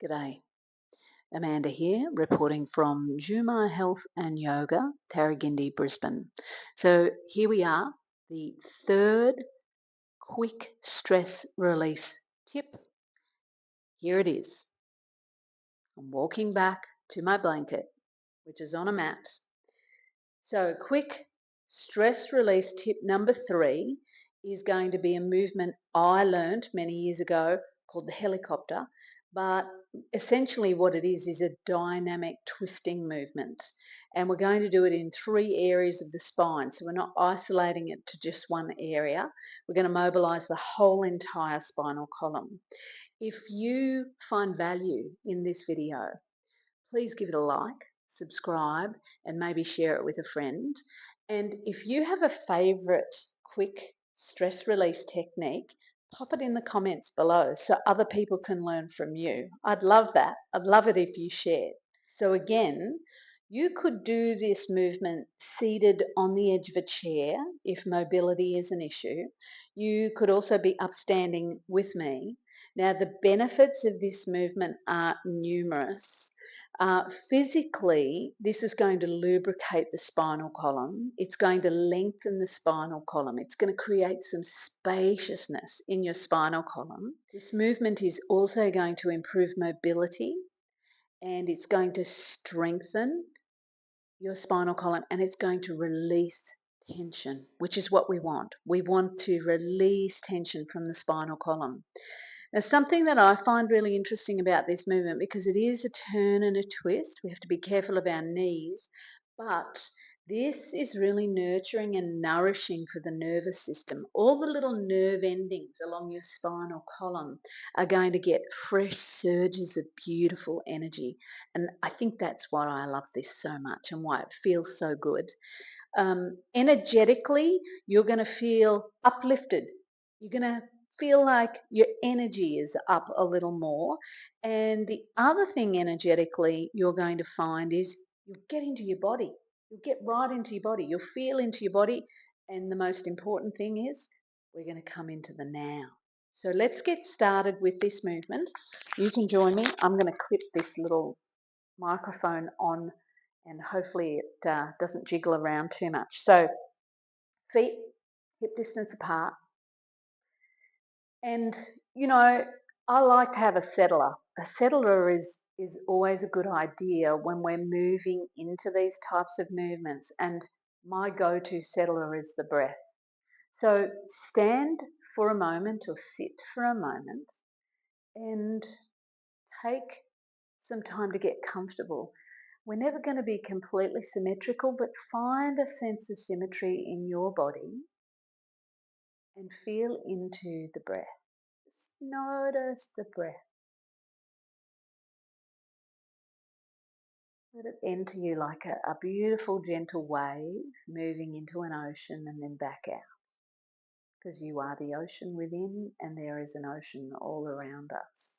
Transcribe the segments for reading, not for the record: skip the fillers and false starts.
G'day, Amanda here, reporting from Juma Health and Yoga, Tarragindi, Brisbane. So here we are, the third quick stress release tip. Here it is. I'm walking back to my blanket, which is on a mat. So quick stress release tip number 3 is going to be a movement I learned many years ago called the helicopter. But essentially what it is a dynamic twisting movement. And we're going to do it in 3 areas of the spine. So we're not isolating it to just one area. We're going to mobilize the whole entire spinal column. If you find value in this video, please give it a like, subscribe, and maybe share it with a friend. And if you have a favourite quick stress release technique, pop it in the comments below so other people can learn from you. I'd love that. I'd love it if you shared. So again, you could do this movement seated on the edge of a chair if mobility is an issue. You could also be upstanding with me. Now, the benefits of this movement are numerous. Physically, this is going to lubricate the spinal column. It's going to lengthen the spinal column. It's going to create some spaciousness in your spinal column. This movement is also going to improve mobility, and it's going to strengthen your spinal column, and it's going to release tension, which is what we want. We want to release tension from the spinal column. Now, something that I find really interesting about this movement, because it is a turn and a twist, we have to be careful of our knees, but this is really nurturing and nourishing for the nervous system. All the little nerve endings along your spinal column are going to get fresh surges of beautiful energy. And I think that's why I love this so much and why it feels so good. Energetically, you're going to feel uplifted. You're going to feel like your energy is up a little more. And the other thing energetically you're going to find is you'll get into your body. You'll get right into your body. You'll feel into your body. And the most important thing is we're going to come into the now. So let's get started with this movement. You can join me. I'm going to clip this little microphone on and hopefully it doesn't jiggle around too much. So feet hip distance apart. And, I like to have a settler. A settler is always a good idea when we're moving into these types of movements. And my go-to settler is the breath. So stand for a moment or sit for a moment and take some time to get comfortable. We're never going to be completely symmetrical, but find a sense of symmetry in your body and feel into the breath. Just notice the breath. Let it enter you like a beautiful, gentle wave moving into an ocean and then back out. Because you are the ocean within, and there is an ocean all around us.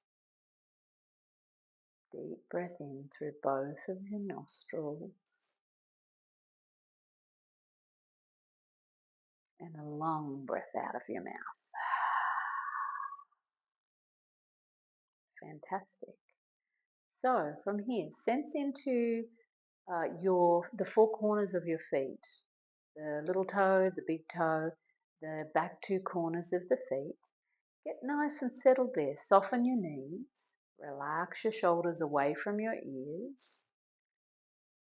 Deep breath in through both of your nostrils. And a long breath out of your mouth. Fantastic. So from here, sense into the four corners of your feet, the little toe, the big toe, the back two corners of the feet. Get nice and settled there. Soften your knees. Relax your shoulders away from your ears.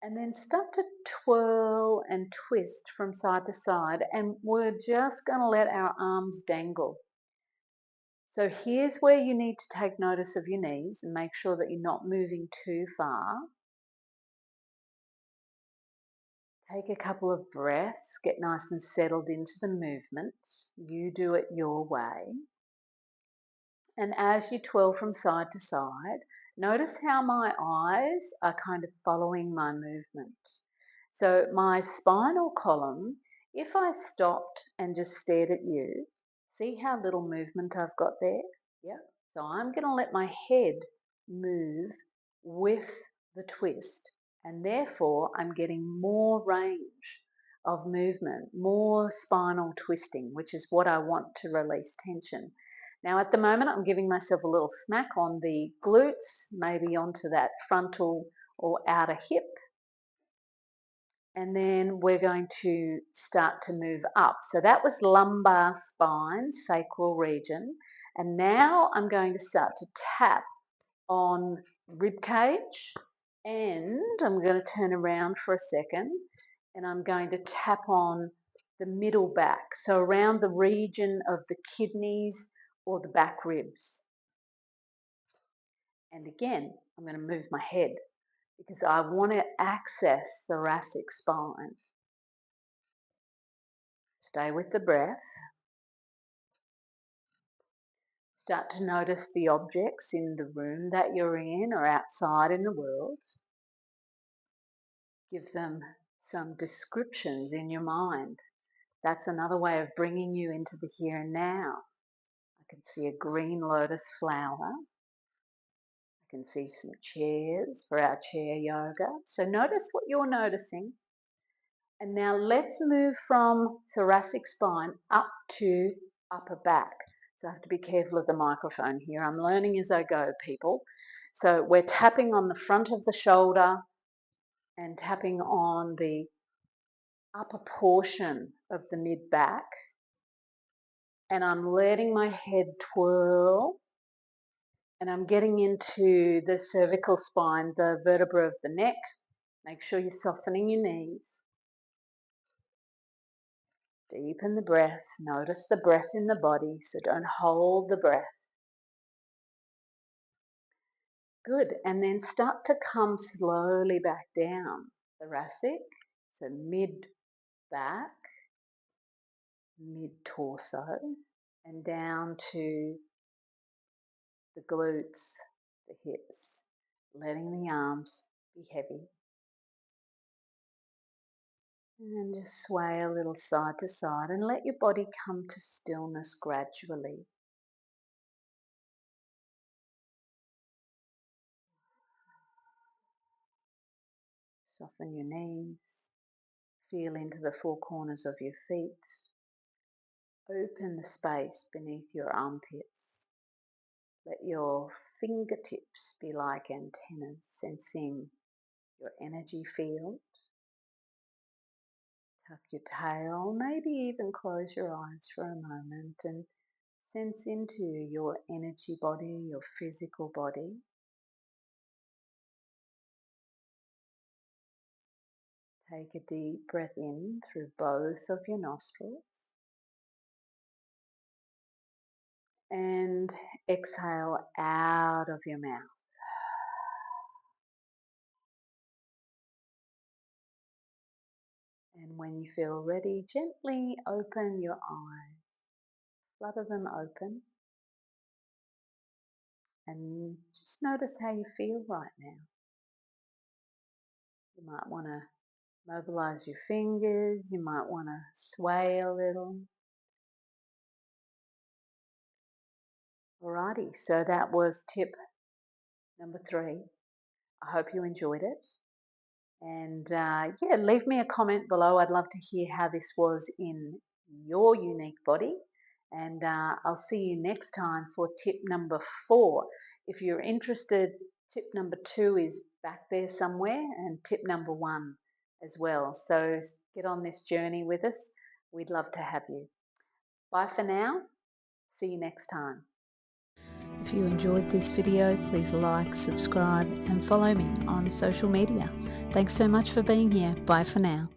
And then start to twirl and twist from side to side. And we're just going to let our arms dangle. So here's where you need to take notice of your knees and make sure that you're not moving too far. Take a couple of breaths, get nice and settled into the movement. You do it your way. And as you twirl from side to side, notice how my eyes are kind of following my movement. So my spinal column, if I stopped and just stared at you, see how little movement I've got there? Yeah. So I'm going to let my head move with the twist, and therefore I'm getting more range of movement, more spinal twisting, which is what I want to release tension. Now at the moment I'm giving myself a little smack on the glutes, maybe onto that frontal or outer hip. And then we're going to start to move up. So that was lumbar spine, sacral region. And now I'm going to start to tap on rib cage, and I'm going to turn around for a second and I'm going to tap on the middle back, so around the region of the kidneys or the back ribs. And again, I'm going to move my head because I want to access thoracic spine. Stay with the breath. Start to notice the objects in the room that you're in or outside in the world. Give them some descriptions in your mind. That's another way of bringing you into the here and now. I can see a green lotus flower. I can see some chairs for our chair yoga. So notice what you're noticing. And now let's move from thoracic spine up to upper back. So I have to be careful of the microphone here. I'm learning as I go, people. So we're tapping on the front of the shoulder and tapping on the upper portion of the mid back. And I'm letting my head twirl. And I'm getting into the cervical spine, the vertebra of the neck. Make sure you're softening your knees. Deepen the breath. Notice the breath in the body, so don't hold the breath. Good. And then start to come slowly back down. Thoracic, so mid back, mid torso, and down to the glutes, the hips, letting the arms be heavy. And just sway a little side to side and let your body come to stillness gradually. Soften your knees. Feel into the four corners of your feet. Open the space beneath your armpits. Let your fingertips be like antennas, sensing your energy field. Tuck your tail, maybe even close your eyes for a moment and sense into your energy body, your physical body. Take a deep breath in through both of your nostrils and exhale out of your mouth. And when you feel ready, gently open your eyes, flutter them open, and just notice how you feel right now. You might want to mobilize your fingers, you might want to sway a little. Alrighty, so that was tip number 3. I hope you enjoyed it. And yeah, leave me a comment below. I'd love to hear how this was in your unique body. And I'll see you next time for tip number 4. If you're interested, tip number 2 is back there somewhere, and tip number 1 as well. So get on this journey with us. We'd love to have you. Bye for now. See you next time. If you enjoyed this video, please like, subscribe and follow me on social media. Thanks so much for being here. Bye for now.